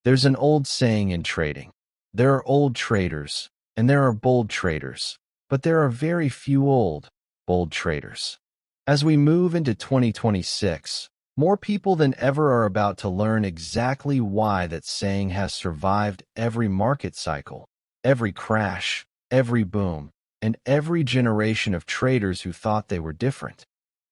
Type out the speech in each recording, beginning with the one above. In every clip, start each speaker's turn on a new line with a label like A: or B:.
A: There's an old saying in trading. There are old traders, and there are bold traders, but there are very few old, bold traders. As we move into 2026, more people than ever are about to learn exactly why that saying has survived every market cycle, every crash, every boom, and every generation of traders who thought they were different.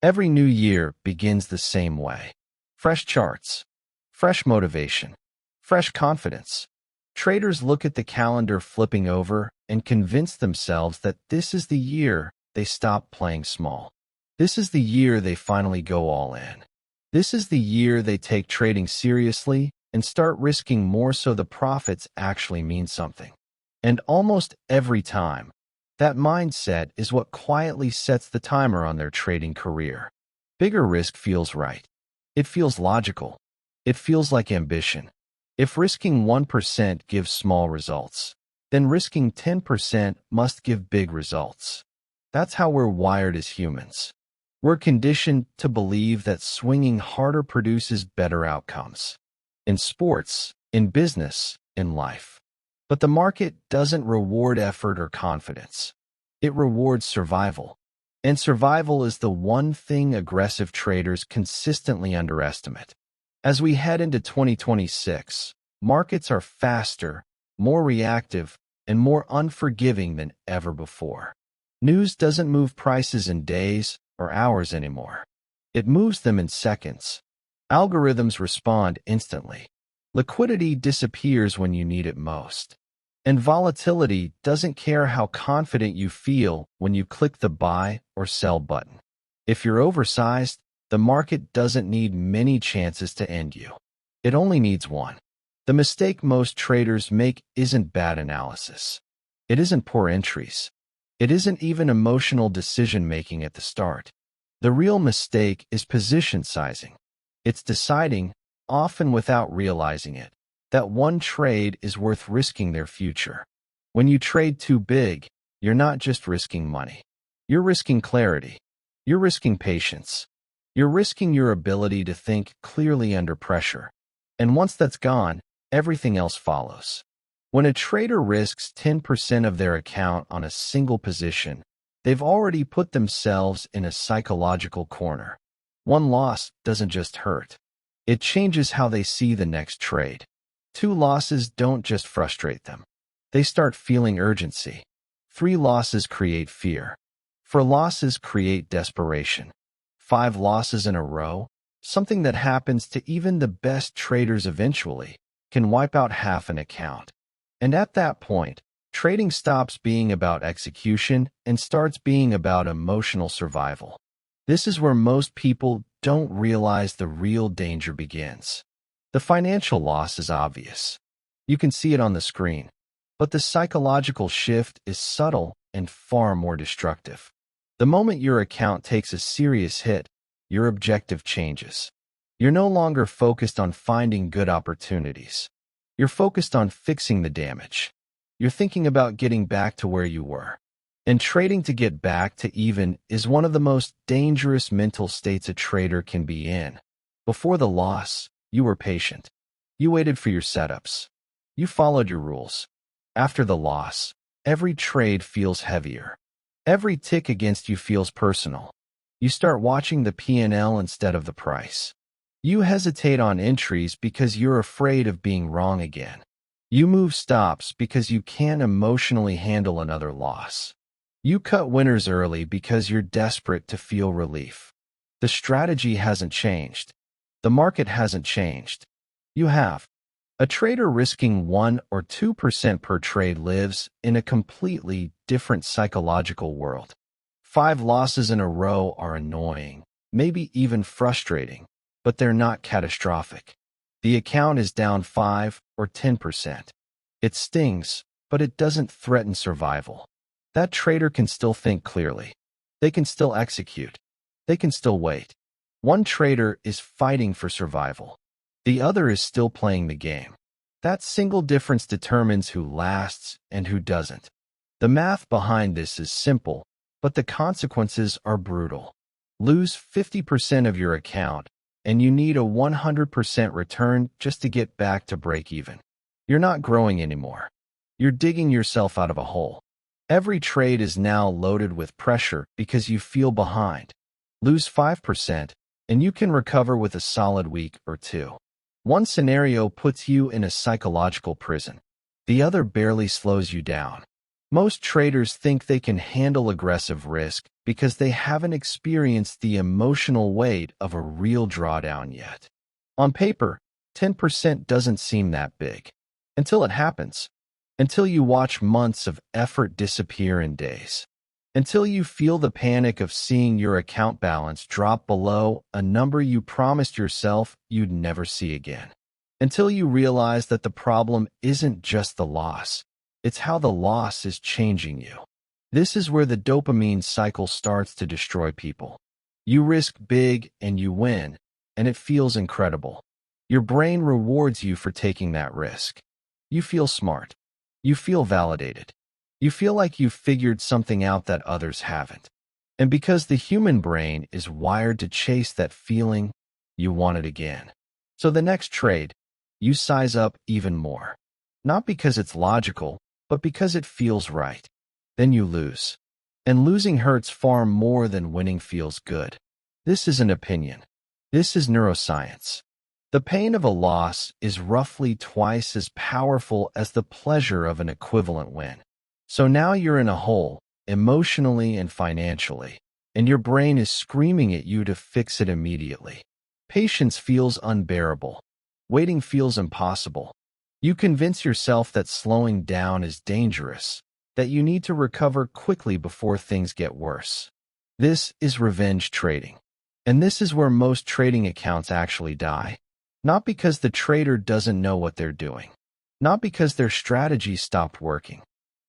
A: Every new year begins the same way. Fresh charts, fresh motivation, fresh confidence. Traders look at the calendar flipping over and convince themselves that this is the year they stop playing small. This is the year they finally go all in. This is the year they take trading seriously and start risking more so the profits actually mean something. And almost every time, that mindset is what quietly sets the timer on their trading career. Bigger risk feels right. It feels logical. It feels like ambition. If risking 1% gives small results, then risking 10% must give big results. That's how we're wired as humans. We're conditioned to believe that swinging harder produces better outcomes. In sports, in business, in life. But the market doesn't reward effort or confidence. It rewards survival. And survival is the one thing aggressive traders consistently underestimate. As we head into 2026, markets are faster, more reactive, and more unforgiving than ever before. News doesn't move prices in days or hours anymore. It moves them in seconds. Algorithms respond instantly. Liquidity disappears when you need it most. And volatility doesn't care how confident you feel when you click the buy or sell button. If you're oversized, the market doesn't need many chances to end you. It only needs one. The mistake most traders make isn't bad analysis. It isn't poor entries. It isn't even emotional decision-making at the start. The real mistake is position sizing. It's deciding, often without realizing it, that one trade is worth risking their future. When you trade too big, you're not just risking money. You're risking clarity. You're risking patience. You're risking your ability to think clearly under pressure. And once that's gone, everything else follows. When a trader risks 10% of their account on a single position, they've already put themselves in a psychological corner. One loss doesn't just hurt. It changes how they see the next trade. 2 losses don't just frustrate them. They start feeling urgency. 3 losses create fear. 4 losses create desperation. 5 losses in a row, something that happens to even the best traders eventually, can wipe out half an account. And at that point, trading stops being about execution and starts being about emotional survival. This is where most people don't realize the real danger begins. The financial loss is obvious. You can see it on the screen. But the psychological shift is subtle and far more destructive. The moment your account takes a serious hit, your objective changes. You're no longer focused on finding good opportunities. You're focused on fixing the damage. You're thinking about getting back to where you were. And trading to get back to even is one of the most dangerous mental states a trader can be in. Before the loss, you were patient. You waited for your setups. You followed your rules. After the loss, every trade feels heavier. Every tick against you feels personal. You start watching the P&L instead of the price. You hesitate on entries because you're afraid of being wrong again. You move stops because you can't emotionally handle another loss. You cut winners early because you're desperate to feel relief. The strategy hasn't changed. The market hasn't changed. You have. A trader risking 1 or 2% per trade lives in a completely different psychological world. 5 losses in a row are annoying, maybe even frustrating, but they're not catastrophic. The account is down 5 or 10%. It stings, but it doesn't threaten survival. That trader can still think clearly. They can still execute. They can still wait. One trader is fighting for survival. The other is still playing the game. That single difference determines who lasts and who doesn't. The math behind this is simple, but the consequences are brutal. Lose 50% of your account, and you need a 100% return just to get back to break even. You're not growing anymore. You're digging yourself out of a hole. Every trade is now loaded with pressure because you feel behind. Lose 5%, and you can recover with a solid week or two. One scenario puts you in a psychological prison. The other barely slows you down. Most traders think they can handle aggressive risk because they haven't experienced the emotional weight of a real drawdown yet. On paper, 10% doesn't seem that big. Until it happens. Until you watch months of effort disappear in days. Until you feel the panic of seeing your account balance drop below a number you promised yourself you'd never see again. Until you realize that the problem isn't just the loss, it's how the loss is changing you. This is where the dopamine cycle starts to destroy people. You risk big and you win, and it feels incredible. Your brain rewards you for taking that risk. You feel smart. You feel validated. You feel like you've figured something out that others haven't. And because the human brain is wired to chase that feeling, you want it again. So the next trade, you size up even more. Not because it's logical, but because it feels right. Then you lose. And losing hurts far more than winning feels good. This is an opinion. This is neuroscience. The pain of a loss is roughly twice as powerful as the pleasure of an equivalent win. So now you're in a hole, emotionally and financially, and your brain is screaming at you to fix it immediately. Patience feels unbearable. Waiting feels impossible. You convince yourself that slowing down is dangerous, that you need to recover quickly before things get worse. This is revenge trading. And this is where most trading accounts actually die. Not because the trader doesn't know what they're doing. Not because their strategy stopped working.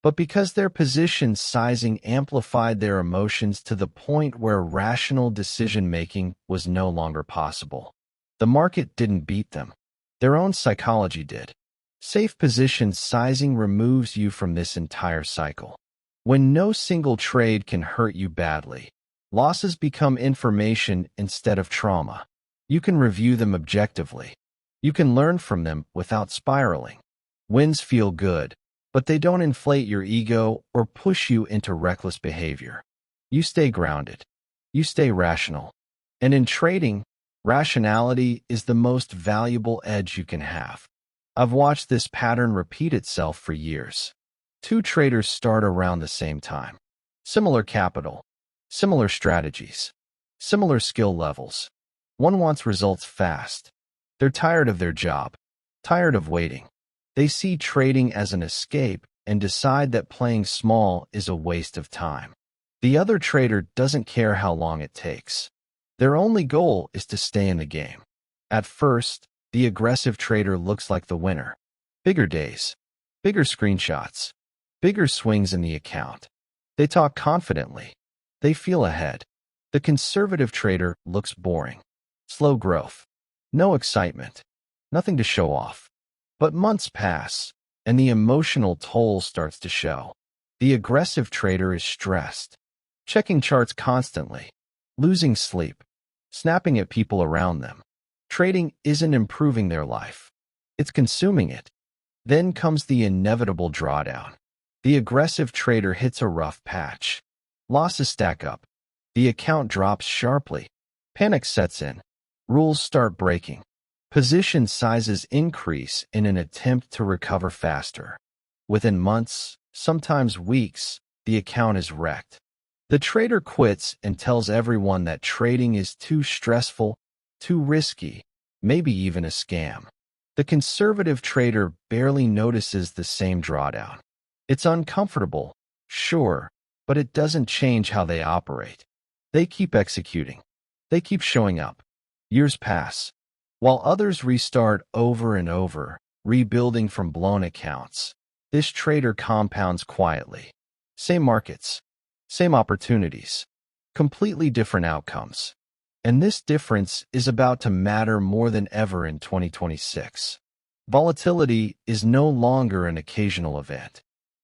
A: But because their position sizing amplified their emotions to the point where rational decision-making was no longer possible. The market didn't beat them. Their own psychology did. Safe position sizing removes you from this entire cycle. When no single trade can hurt you badly, losses become information instead of trauma. You can review them objectively. You can learn from them without spiraling. Wins feel good, but they don't inflate your ego or push you into reckless behavior. You stay grounded. You stay rational. And in trading, rationality is the most valuable edge you can have. I've watched this pattern repeat itself for years. Two traders start around the same time. Similar capital, similar strategies, similar skill levels. One wants results fast. They're tired of their job, tired of waiting. They see trading as an escape and decide that playing small is a waste of time. The other trader doesn't care how long it takes. Their only goal is to stay in the game. At first, the aggressive trader looks like the winner. Bigger days, bigger screenshots, bigger swings in the account. They talk confidently. They feel ahead. The conservative trader looks boring. Slow growth. No excitement. Nothing to show off. But months pass, and the emotional toll starts to show. The aggressive trader is stressed, checking charts constantly, losing sleep, snapping at people around them. Trading isn't improving their life. It's consuming it. Then comes the inevitable drawdown. The aggressive trader hits a rough patch. Losses stack up. The account drops sharply. Panic sets in. Rules start breaking. Position sizes increase in an attempt to recover faster. Within months, sometimes weeks, the account is wrecked. The trader quits and tells everyone that trading is too stressful, too risky, maybe even a scam. The conservative trader barely notices the same drawdown. It's uncomfortable, sure, but it doesn't change how they operate. They keep executing. They keep showing up. Years pass. While others restart over and over, rebuilding from blown accounts, this trader compounds quietly. Same markets, same opportunities, completely different outcomes. And this difference is about to matter more than ever in 2026. Volatility is no longer an occasional event.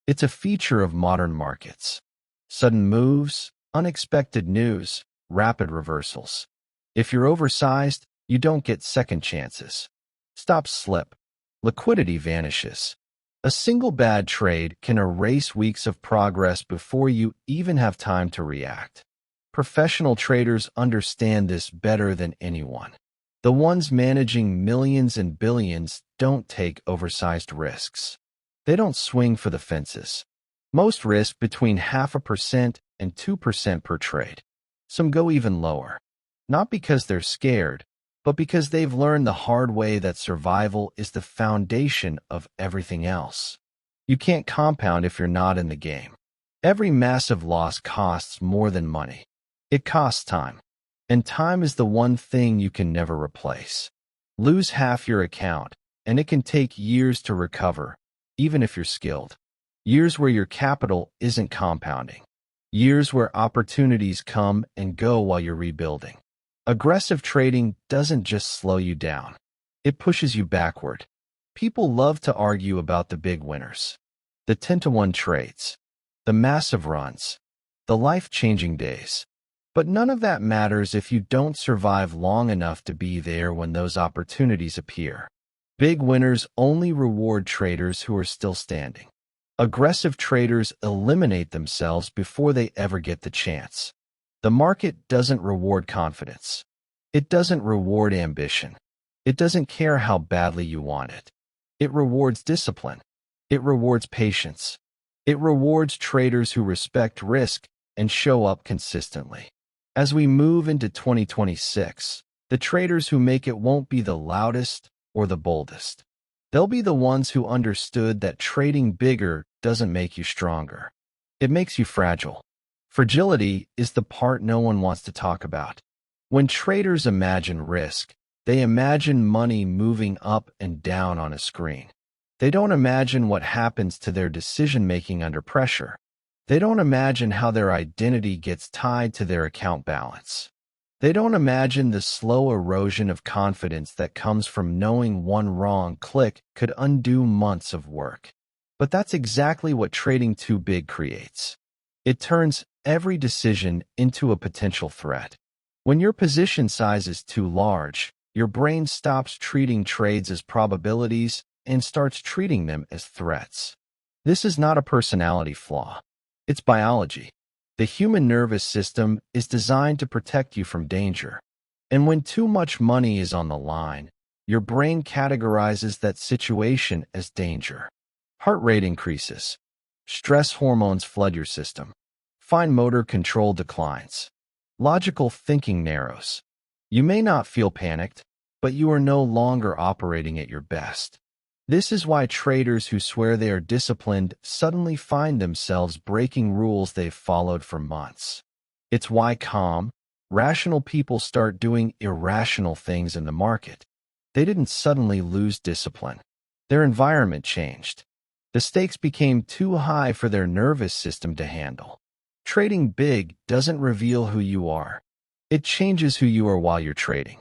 A: It's a feature of modern markets. Sudden moves, unexpected news, rapid reversals. If you're oversized, You don't get second chances. Stop slip. Liquidity vanishes. A single bad trade can erase weeks of progress before you even have time to react. Professional traders understand this better than anyone. The ones managing millions and billions don't take oversized risks. They don't swing for the fences. Most risk between 0.5% and 2% per trade. Some go even lower. Not because they're scared, but because they've learned the hard way that survival is the foundation of everything else. You can't compound if you're not in the game. Every massive loss costs more than money. It costs time. And time is the one thing you can never replace. Lose half your account, and it can take years to recover, even if you're skilled. Years where your capital isn't compounding. Years where opportunities come and go while you're rebuilding. Aggressive trading doesn't just slow you down. It pushes you backward. People love to argue about the big winners. The 10-to-1 trades. The massive runs. The life-changing days. But none of that matters if you don't survive long enough to be there when those opportunities appear. Big winners only reward traders who are still standing. Aggressive traders eliminate themselves before they ever get the chance. The market doesn't reward confidence. It doesn't reward ambition. It doesn't care how badly you want it. It rewards discipline. It rewards patience. It rewards traders who respect risk and show up consistently. As we move into 2026, the traders who make it won't be the loudest or the boldest. They'll be the ones who understood that trading bigger doesn't make you stronger. It makes you fragile. Fragility is the part no one wants to talk about. When traders imagine risk, they imagine money moving up and down on a screen. They don't imagine what happens to their decision-making under pressure. They don't imagine how their identity gets tied to their account balance. They don't imagine the slow erosion of confidence that comes from knowing one wrong click could undo months of work. But that's exactly what trading too big creates. It turns every decision into a potential threat. When your position size is too large, your brain stops treating trades as probabilities and starts treating them as threats. This is not a personality flaw. It's biology. The human nervous system is designed to protect you from danger. And when too much money is on the line, your brain categorizes that situation as danger. Heart rate increases. Stress hormones flood your system. Fine motor control declines. Logical thinking narrows. You may not feel panicked, but you are no longer operating at your best. This is why traders who swear they are disciplined suddenly find themselves breaking rules they've followed for months. It's why calm, rational people start doing irrational things in the market. They didn't suddenly lose discipline. Their environment changed. The stakes became too high for their nervous system to handle. Trading big doesn't reveal who you are. It changes who you are while you're trading.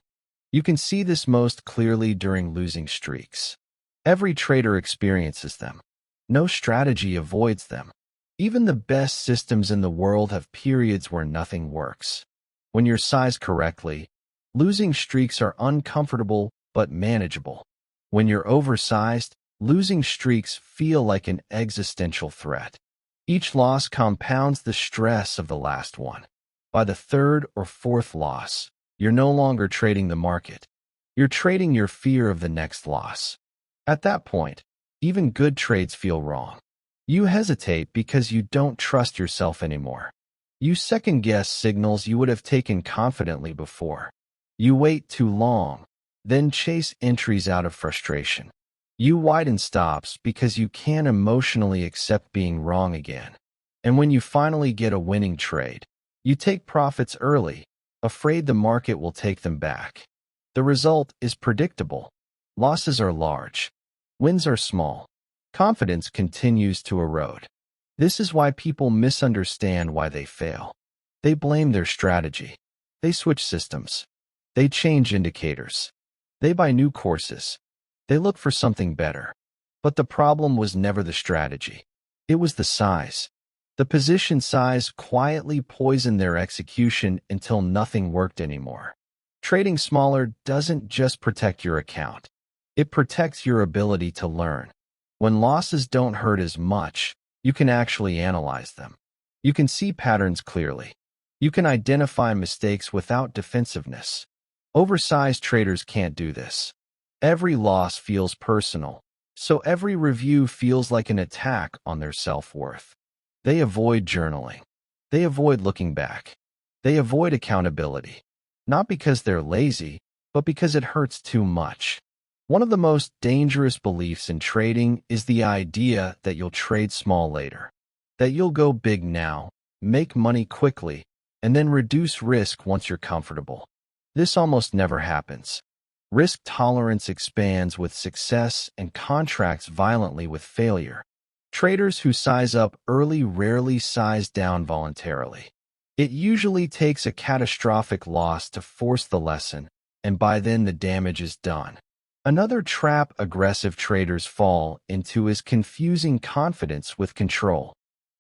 A: You can see this most clearly during losing streaks. Every trader experiences them. No strategy avoids them. Even the best systems in the world have periods where nothing works. When you're sized correctly, losing streaks are uncomfortable but manageable. When you're oversized, losing streaks feel like an existential threat. Each loss compounds the stress of the last one. By the third or fourth loss, you're no longer trading the market. You're trading your fear of the next loss. At that point, even good trades feel wrong. You hesitate because you don't trust yourself anymore. You second-guess signals you would have taken confidently before. You wait too long, then chase entries out of frustration. You widen stops because you can't emotionally accept being wrong again. And when you finally get a winning trade, you take profits early, afraid the market will take them back. The result is predictable. Losses are large. Wins are small. Confidence continues to erode. This is why people misunderstand why they fail. They blame their strategy. They switch systems. They change indicators. They buy new courses. They look for something better. But the problem was never the strategy. It was the size. The position size quietly poisoned their execution until nothing worked anymore. Trading smaller doesn't just protect your account. It protects your ability to learn. When losses don't hurt as much, you can actually analyze them. You can see patterns clearly. You can identify mistakes without defensiveness. Oversized traders can't do this. Every loss feels personal, so every review feels like an attack on their self-worth. They avoid journaling. They avoid looking back. They avoid accountability. Not because they're lazy, but because it hurts too much. One of the most dangerous beliefs in trading is the idea that you'll trade small later, that you'll go big now, make money quickly, and then reduce risk once you're comfortable. This almost never happens. Risk tolerance expands with success and contracts violently with failure. Traders who size up early rarely size down voluntarily. It usually takes a catastrophic loss to force the lesson, and by then the damage is done. Another trap aggressive traders fall into is confusing confidence with control.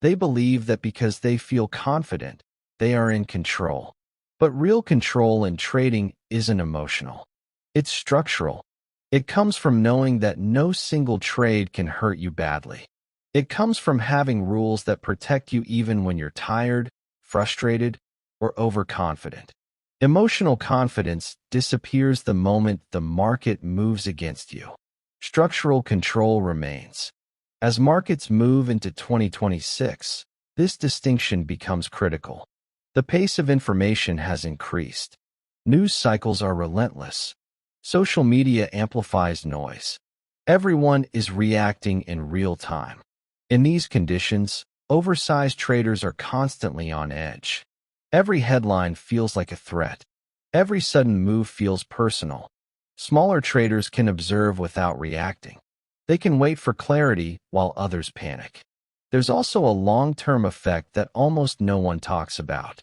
A: They believe that because they feel confident, they are in control. But real control in trading isn't emotional. It's structural. It comes from knowing that no single trade can hurt you badly. It comes from having rules that protect you even when you're tired, frustrated, or overconfident. Emotional confidence disappears the moment the market moves against you. Structural control remains. As markets move into 2026, this distinction becomes critical. The pace of information has increased. News cycles are relentless. Social media amplifies noise. Everyone is reacting in real time. In these conditions, oversized traders are constantly on edge. Every headline feels like a threat. Every sudden move feels personal. Smaller traders can observe without reacting. They can wait for clarity while others panic. There's also a long-term effect that almost no one talks about.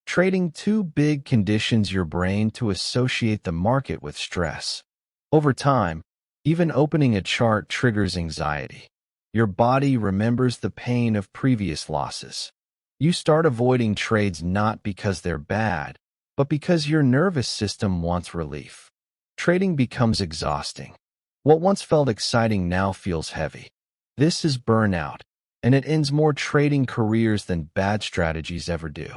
A: Trading too big conditions your brain to associate the market with stress. Over time, even opening a chart triggers anxiety. Your body remembers the pain of previous losses. You start avoiding trades not because they're bad, but because your nervous system wants relief. Trading becomes exhausting. What once felt exciting now feels heavy. This is burnout, and it ends more trading careers than bad strategies ever do.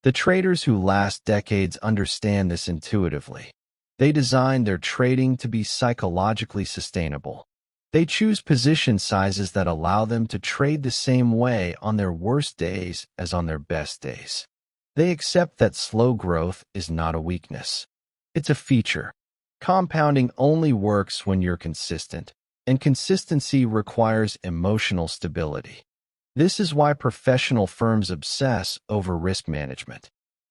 A: The traders who last decades understand this intuitively. They design their trading to be psychologically sustainable. They choose position sizes that allow them to trade the same way on their worst days as on their best days. They accept that slow growth is not a weakness. It's a feature. Compounding only works when you're consistent, and consistency requires emotional stability. This is why professional firms obsess over risk management.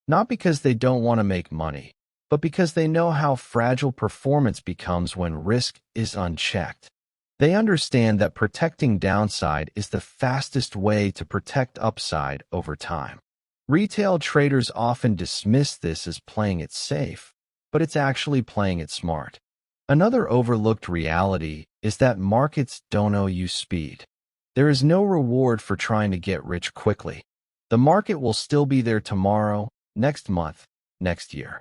A: Not because they don't want to make money, but because they know how fragile performance becomes when risk is unchecked. They understand that protecting downside is the fastest way to protect upside over time. Retail traders often dismiss this as playing it safe, but it's actually playing it smart. Another overlooked reality is that markets don't owe you speed. There is no reward for trying to get rich quickly. The market will still be there tomorrow, next month, next year.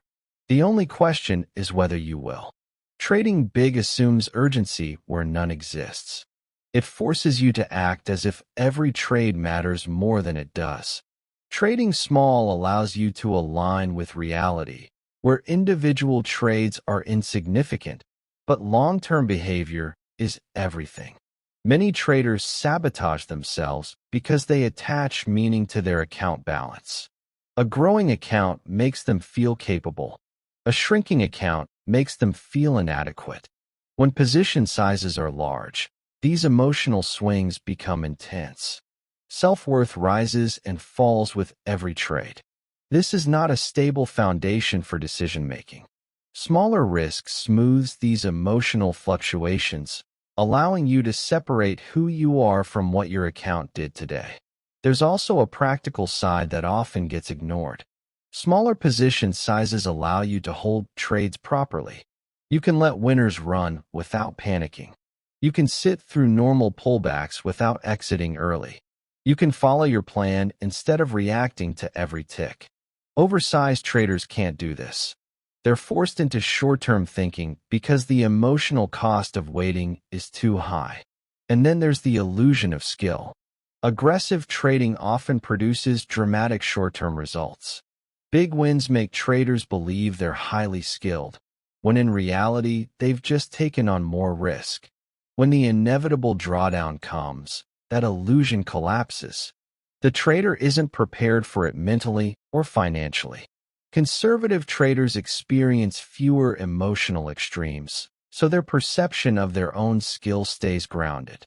A: The only question is whether you will. Trading big assumes urgency where none exists. It forces you to act as if every trade matters more than it does. Trading small allows you to align with reality, where individual trades are insignificant, but long-term behavior is everything. Many traders sabotage themselves because they attach meaning to their account balance. A growing account makes them feel capable. A shrinking account makes them feel inadequate. When position sizes are large, these emotional swings become intense. Self-worth rises and falls with every trade. This is not a stable foundation for decision-making. Smaller risk smooths these emotional fluctuations, allowing you to separate who you are from what your account did today. There's also a practical side that often gets ignored. Smaller position sizes allow you to hold trades properly. You can let winners run without panicking. You can sit through normal pullbacks without exiting early. You can follow your plan instead of reacting to every tick. Oversized traders can't do this. They're forced into short-term thinking because the emotional cost of waiting is too high. And then there's the illusion of skill. Aggressive trading often produces dramatic short-term results. Big wins make traders believe they're highly skilled, when in reality, they've just taken on more risk. When the inevitable drawdown comes, that illusion collapses. The trader isn't prepared for it mentally or financially. Conservative traders experience fewer emotional extremes, so their perception of their own skill stays grounded.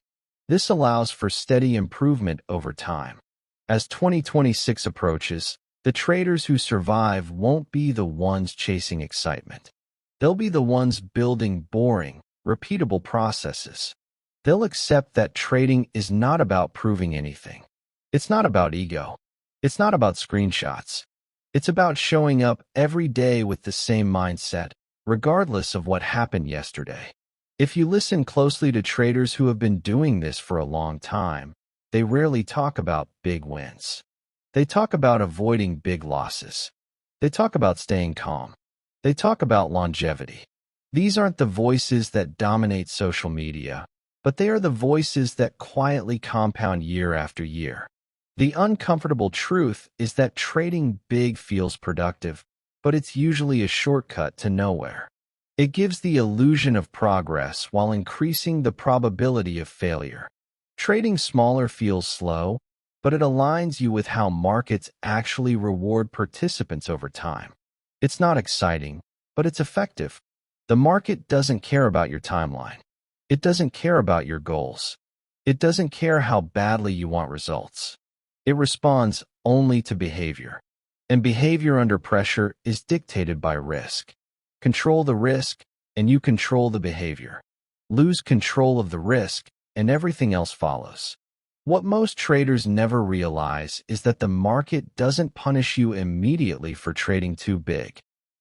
A: This allows for steady improvement over time. As 2026 approaches, the traders who survive won't be the ones chasing excitement. They'll be the ones building boring, repeatable processes. They'll accept that trading is not about proving anything. It's not about ego. It's not about screenshots. It's about showing up every day with the same mindset, regardless of what happened yesterday. If you listen closely to traders who have been doing this for a long time, they rarely talk about big wins. They talk about avoiding big losses. They talk about staying calm. They talk about longevity. These aren't the voices that dominate social media, but they are the voices that quietly compound year after year. The uncomfortable truth is that trading big feels productive, but it's usually a shortcut to nowhere. It gives the illusion of progress while increasing the probability of failure. Trading smaller feels slow, but it aligns you with how markets actually reward participants over time. It's not exciting, but it's effective. The market doesn't care about your timeline. It doesn't care about your goals. It doesn't care how badly you want results. It responds only to behavior. And behavior under pressure is dictated by risk. Control the risk, and you control the behavior. Lose control of the risk, and everything else follows. What most traders never realize is that the market doesn't punish you immediately for trading too big.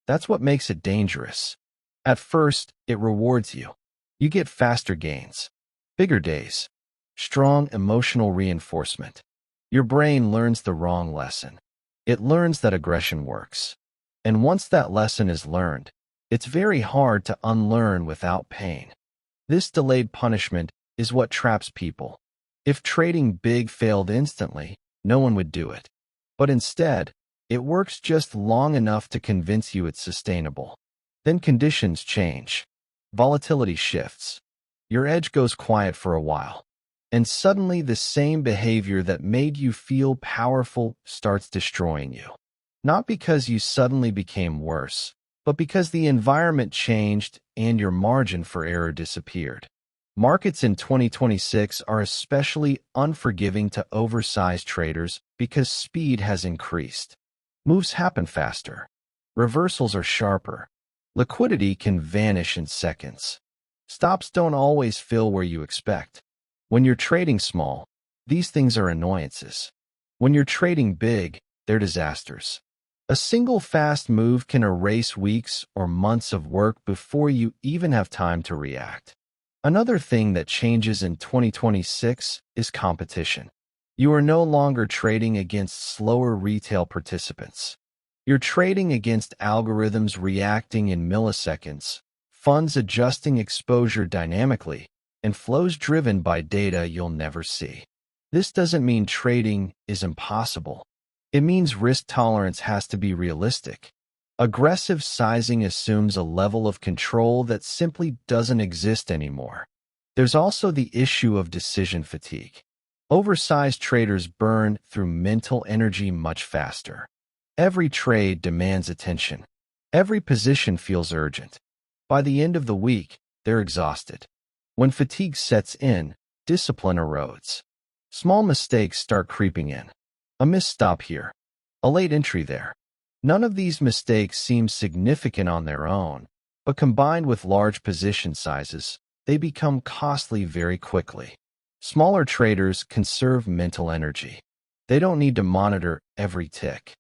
A: That's what makes it dangerous. At first, it rewards you. You get faster gains, bigger days, strong emotional reinforcement. Your brain learns the wrong lesson. It learns that aggression works. And once that lesson is learned, it's very hard to unlearn without pain. This delayed punishment is what traps people. If trading big failed instantly, no one would do it. But instead, it works just long enough to convince you it's sustainable. Then conditions change. Volatility shifts. Your edge goes quiet for a while. And suddenly the same behavior that made you feel powerful starts destroying you. Not because you suddenly became worse, but because the environment changed and your margin for error disappeared. Markets in 2026 are especially unforgiving to oversized traders because speed has increased. Moves happen faster. Reversals are sharper. Liquidity can vanish in seconds. Stops don't always fill where you expect. When you're trading small, these things are annoyances. When you're trading big, they're disasters. A single fast move can erase weeks or months of work before you even have time to react. Another thing that changes in 2026 is competition. You are no longer trading against slower retail participants. You're trading against algorithms reacting in milliseconds, funds adjusting exposure dynamically, and flows driven by data you'll never see. This doesn't mean trading is impossible. It means risk tolerance has to be realistic. Aggressive sizing assumes a level of control that simply doesn't exist anymore. There's also the issue of decision fatigue. Oversized traders burn through mental energy much faster. Every trade demands attention. Every position feels urgent. By the end of the week, they're exhausted. When fatigue sets in, discipline erodes. Small mistakes start creeping in. A misstop here. A late entry there. None of these mistakes seem significant on their own, but combined with large position sizes, they become costly very quickly. Smaller traders conserve mental energy. They don't need to monitor every tick.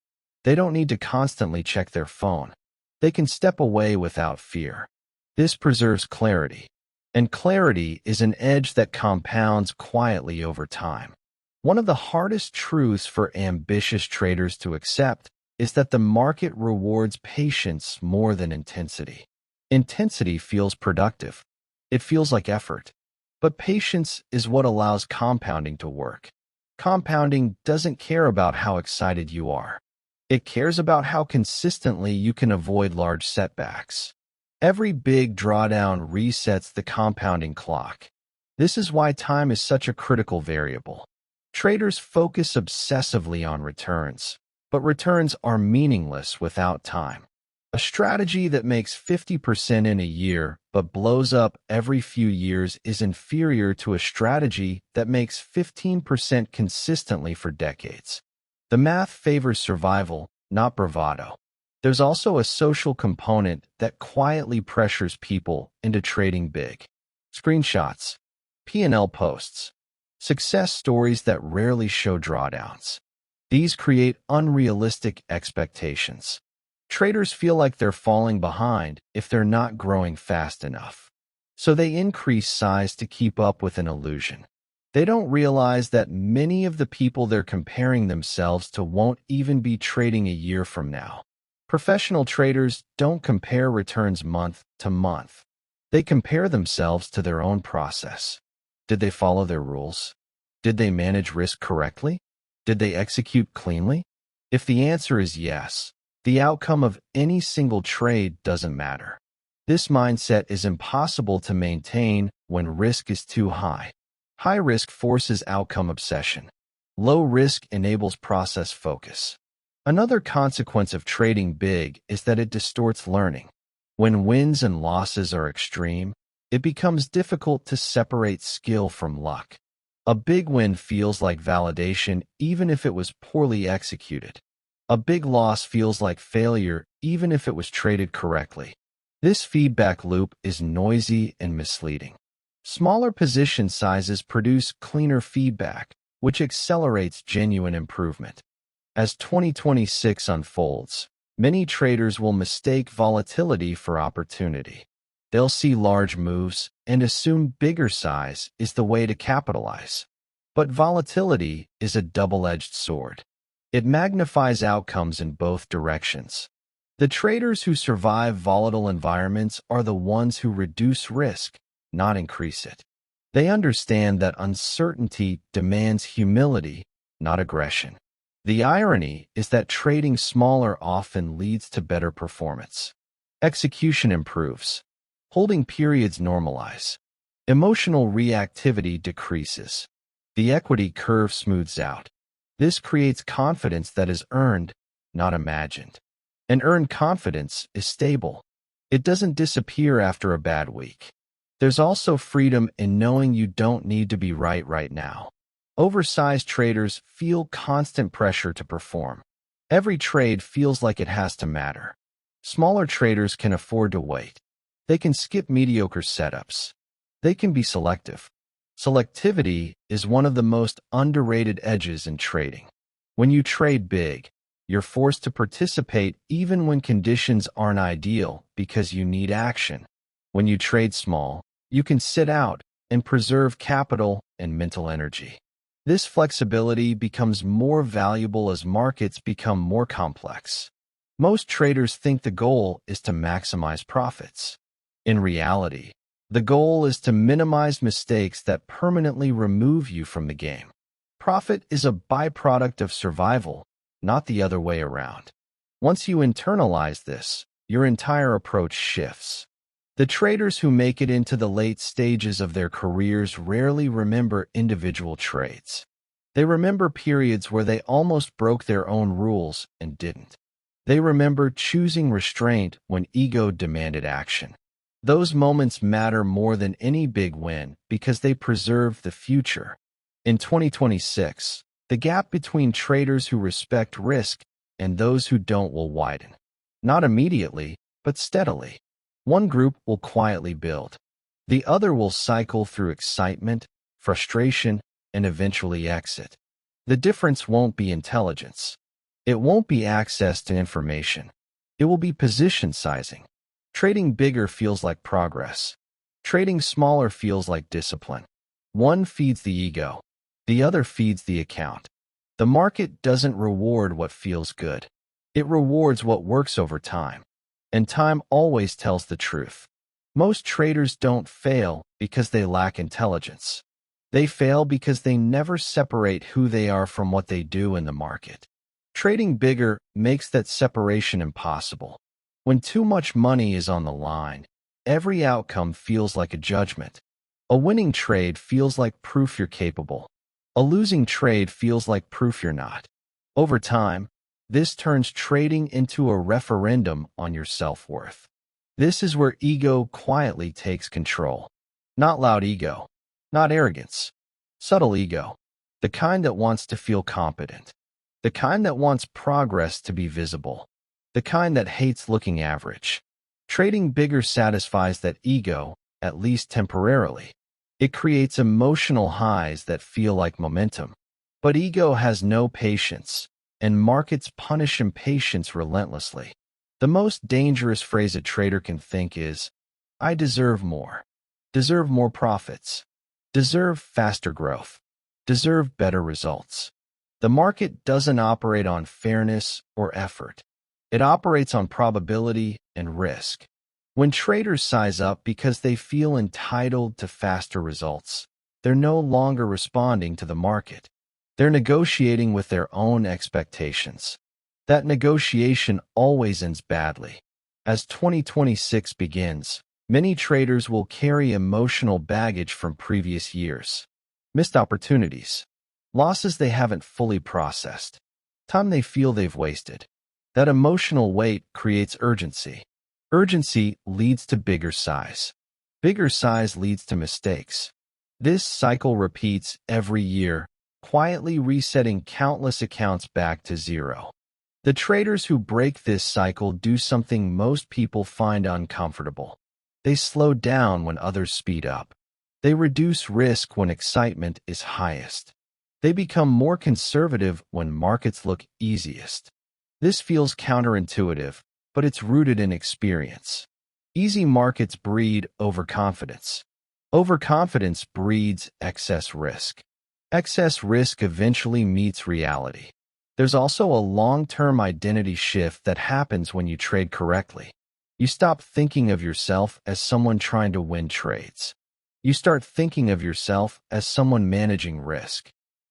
A: They don't need to constantly check their phone. They can step away without fear. This preserves clarity. And clarity is an edge that compounds quietly over time. One of the hardest truths for ambitious traders to accept is that the market rewards patience more than intensity. Intensity feels productive. It feels like effort. But patience is what allows compounding to work. Compounding doesn't care about how excited you are. It cares about how consistently you can avoid large setbacks. Every big drawdown resets the compounding clock. This is why time is such a critical variable. Traders focus obsessively on returns, but returns are meaningless without time. A strategy that makes 50% in a year but blows up every few years is inferior to a strategy that makes 15% consistently for decades. The math favors survival, not bravado. There's also a social component that quietly pressures people into trading big. Screenshots, P&L posts, success stories that rarely show drawdowns. These create unrealistic expectations. Traders feel like they're falling behind if they're not growing fast enough. So they increase size to keep up with an illusion. They don't realize that many of the people they're comparing themselves to won't even be trading a year from now. Professional traders don't compare returns month to month. They compare themselves to their own process. Did they follow their rules? Did they manage risk correctly? Did they execute cleanly? If the answer is yes, the outcome of any single trade doesn't matter. This mindset is impossible to maintain when risk is too high. High risk forces outcome obsession. Low risk enables process focus. Another consequence of trading big is that it distorts learning. When wins and losses are extreme, it becomes difficult to separate skill from luck. A big win feels like validation even if it was poorly executed. A big loss feels like failure even if it was traded correctly. This feedback loop is noisy and misleading. Smaller position sizes produce cleaner feedback, which accelerates genuine improvement. As 2026 unfolds, many traders will mistake volatility for opportunity. They'll see large moves and assume bigger size is the way to capitalize. But volatility is a double-edged sword. It magnifies outcomes in both directions. The traders who survive volatile environments are the ones who reduce risk, not increase it. They understand that uncertainty demands humility, not aggression. The irony is that trading smaller often leads to better performance. Execution improves. Holding periods normalize. Emotional reactivity decreases. The equity curve smooths out. This creates confidence that is earned, not imagined. And earned confidence is stable. It doesn't disappear after a bad week. There's also freedom in knowing you don't need to be right now. Oversized traders feel constant pressure to perform. Every trade feels like it has to matter. Smaller traders can afford to wait. They can skip mediocre setups. They can be selective. Selectivity is one of the most underrated edges in trading. When you trade big, you're forced to participate even when conditions aren't ideal because you need action. When you trade small, you can sit out and preserve capital and mental energy. This flexibility becomes more valuable as markets become more complex. Most traders think the goal is to maximize profits. In reality, the goal is to minimize mistakes that permanently remove you from the game. Profit is a byproduct of survival, not the other way around. Once you internalize this, your entire approach shifts. The traders who make it into the late stages of their careers rarely remember individual trades. They remember periods where they almost broke their own rules and didn't. They remember choosing restraint when ego demanded action. Those moments matter more than any big win because they preserve the future. In 2026, the gap between traders who respect risk and those who don't will widen. Not immediately, but steadily. One group will quietly build. The other will cycle through excitement, frustration, and eventually exit. The difference won't be intelligence. It won't be access to information. It will be position sizing. Trading bigger feels like progress. Trading smaller feels like discipline. One feeds the ego. The other feeds the account. The market doesn't reward what feels good. It rewards what works over time. And time always tells the truth. Most traders don't fail because they lack intelligence. They fail because they never separate who they are from what they do in the market. Trading bigger makes that separation impossible. When too much money is on the line, every outcome feels like a judgment. A winning trade feels like proof you're capable. A losing trade feels like proof you're not. Over time, this turns trading into a referendum on your self-worth. This is where ego quietly takes control. Not loud ego, not arrogance, subtle ego, the kind that wants to feel competent, the kind that wants progress to be visible, the kind that hates looking average. Trading bigger satisfies that ego, at least temporarily. It creates emotional highs that feel like momentum. But ego has no patience, and markets punish impatience relentlessly. The most dangerous phrase a trader can think is, I deserve more profits, deserve faster growth, deserve better results. The market doesn't operate on fairness or effort. It operates on probability and risk. When traders size up because they feel entitled to faster results, they're no longer responding to the market. They're negotiating with their own expectations. That negotiation always ends badly. As 2026 begins, many traders will carry emotional baggage from previous years. Missed opportunities, losses they haven't fully processed, time they feel they've wasted. That emotional weight creates urgency. Urgency leads to bigger size. Bigger size leads to mistakes. This cycle repeats every year, quietly resetting countless accounts back to zero. The traders who break this cycle do something most people find uncomfortable. They slow down when others speed up. They reduce risk when excitement is highest. They become more conservative when markets look easiest. This feels counterintuitive, but it's rooted in experience. Easy markets breed overconfidence. Overconfidence breeds excess risk. Excess risk eventually meets reality. There's also a long-term identity shift that happens when you trade correctly. You stop thinking of yourself as someone trying to win trades. You start thinking of yourself as someone managing risk.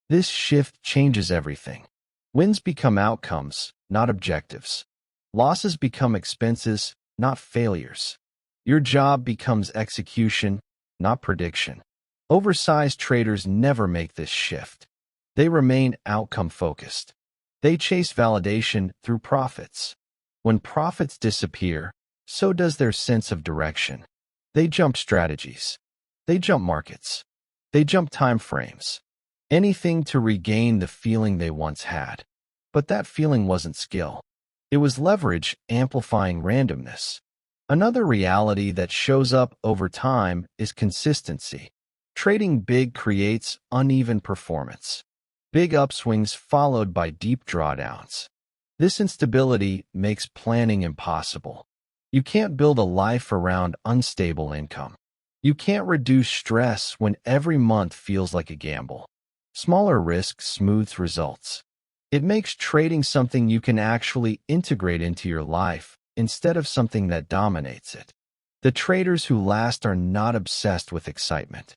A: This shift changes everything. Wins become outcomes, not objectives. Losses become expenses, not failures. Your job becomes execution, not prediction. Oversized traders never make this shift. They remain outcome-focused. They chase validation through profits. When profits disappear, so does their sense of direction. They jump strategies. They jump markets. They jump time frames. Anything to regain the feeling they once had. But that feeling wasn't skill. It was leverage amplifying randomness. Another reality that shows up over time is consistency. Trading big creates uneven performance. Big upswings followed by deep drawdowns. This instability makes planning impossible. You can't build a life around unstable income. You can't reduce stress when every month feels like a gamble. Smaller risk smooths results. It makes trading something you can actually integrate into your life instead of something that dominates it. The traders who last are not obsessed with excitement.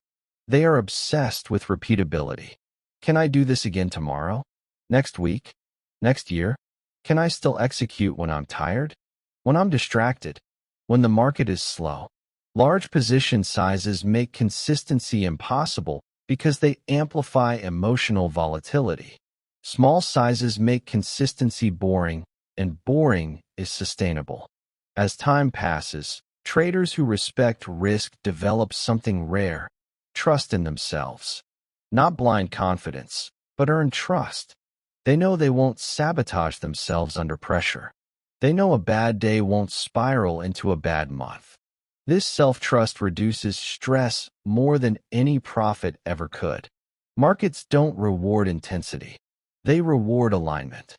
A: They are obsessed with repeatability. Can I do this again tomorrow? Next week? Next year? Can I still execute when I'm tired? When I'm distracted? When the market is slow? Large position sizes make consistency impossible because they amplify emotional volatility. Small sizes make consistency boring, and boring is sustainable. As time passes, traders who respect risk develop something rare: trust in themselves. Not blind confidence, but earned trust. They know they won't sabotage themselves under pressure. They know a bad day won't spiral into a bad month. This self-trust reduces stress more than any profit ever could. Markets don't reward intensity. They reward alignment.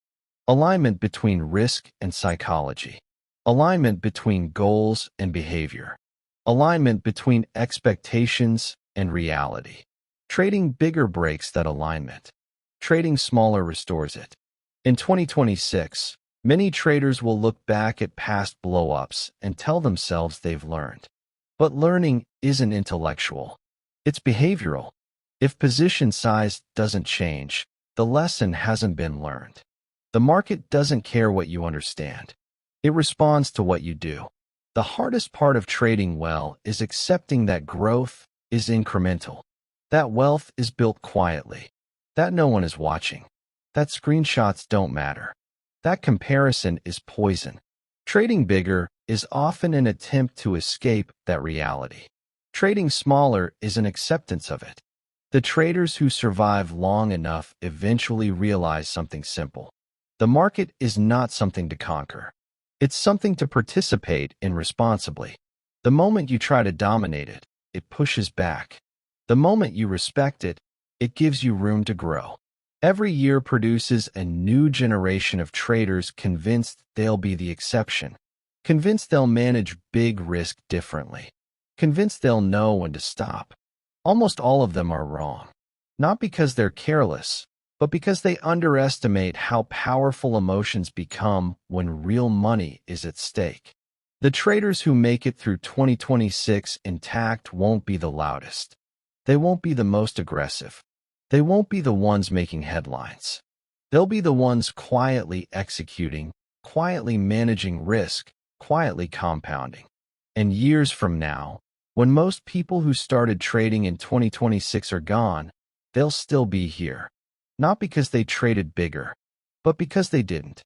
A: Alignment between risk and psychology. Alignment between goals and behavior. Alignment between expectations and reality. Trading bigger breaks that alignment. Trading smaller restores it. In 2026, Many traders will look back at past blow-ups and tell themselves they've learned. But learning isn't intellectual. It's behavioral. If position size doesn't change, the lesson hasn't been learned. The market doesn't care what you understand. It responds to what you do. The hardest part of trading well is accepting that growth is incremental, that wealth is built quietly, that no one is watching, that screenshots don't matter, that comparison is poison. Trading bigger is often an attempt to escape that reality. Trading smaller is an acceptance of it. The traders who survive long enough eventually realize something simple. The market is not something to conquer. It's something to participate in responsibly. The moment you try to dominate it, it pushes back. The moment you respect it, it gives you room to grow. Every year produces a new generation of traders convinced they'll be the exception, convinced they'll manage big risk differently, convinced they'll know when to stop. Almost all of them are wrong, not because they're careless, but because they underestimate how powerful emotions become when real money is at stake. The traders who make it through 2026 intact won't be the loudest. They won't be the most aggressive. They won't be the ones making headlines. They'll be the ones quietly executing, quietly managing risk, quietly compounding. And years from now, when most people who started trading in 2026 are gone, they'll still be here. Not because they traded bigger, but because they didn't.